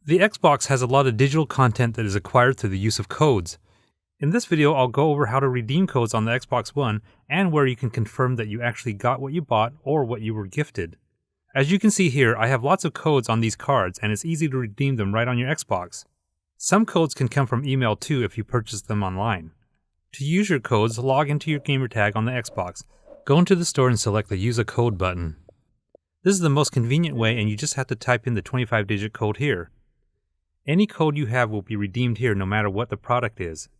The Xbox has a lot of digital content that is acquired through the use of codes. In this video, I'll go over how to redeem codes on the Xbox One and where you can confirm that you actually got what you bought or what you were gifted. As you can see here, I have lots of codes on these cards and it's easy to redeem them right on your Xbox. Some codes can come from email too if you purchase them online. To use your codes, log into your GamerTag on the Xbox. Go into the store and select the Use a Code button. This is the most convenient way and you just have to type in the 25-digit code here. Any code you have will be redeemed here no matter what the product is.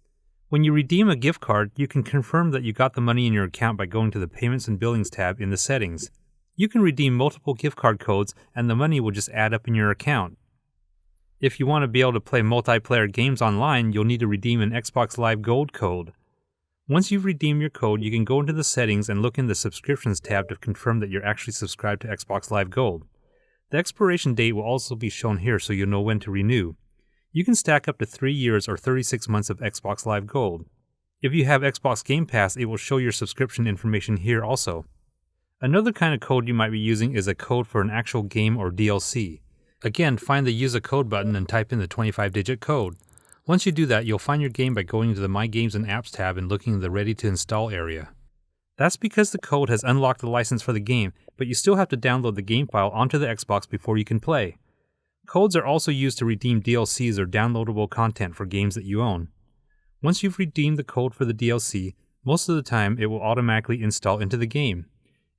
When you redeem a gift card, you can confirm that you got the money in your account by going to the Payments and Billings tab in the settings. You can redeem multiple gift card codes and the money will just add up in your account. If you want to be able to play multiplayer games online, you'll need to redeem an Xbox Live Gold code. Once you've redeemed your code, you can go into the settings and look in the Subscriptions tab to confirm that you're actually subscribed to Xbox Live Gold. The expiration date will also be shown here so you'll know when to renew. You can stack up to 3 years or 36 months of Xbox Live Gold. If you have Xbox Game Pass, it will show your subscription information here also. Another kind of code you might be using is a code for an actual game or DLC. Again, find the Use a Code button and type in the 25-digit code. Once you do that, you'll find your game by going to the My Games and Apps tab and looking in the Ready to Install area. That's because the code has unlocked the license for the game, but you still have to download the game file onto the Xbox before you can play. Codes are also used to redeem DLCs or downloadable content for games that you own. Once you've redeemed the code for the DLC, most of the time it will automatically install into the game.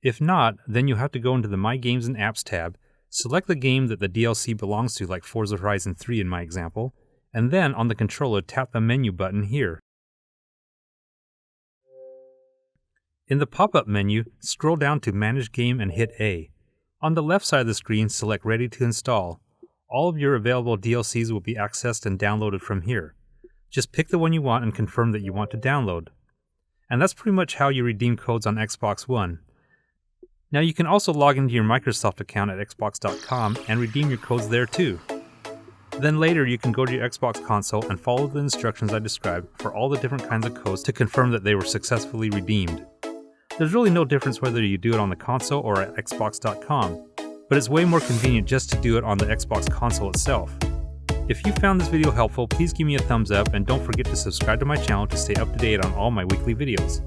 If not, then you'll have to go into the My Games and Apps tab, select the game that the DLC belongs to, like Forza Horizon 3 in my example, and then on the controller tap the menu button here. In the pop-up menu, scroll down to Manage Game and hit A. On the left side of the screen, select Ready to Install. All of your available DLCs will be accessed and downloaded from here. Just pick the one you want and confirm that you want to download. And that's pretty much how you redeem codes on Xbox One. Now you can also log into your Microsoft account at xbox.com and redeem your codes there too. Then later you can go to your Xbox console and follow the instructions I described for all the different kinds of codes to confirm that they were successfully redeemed. There's really no difference whether you do it on the console or at xbox.com, but it's way more convenient just to do it on the Xbox console itself. If you found this video helpful, please give me a thumbs up and don't forget to subscribe to my channel to stay up to date on all my weekly videos.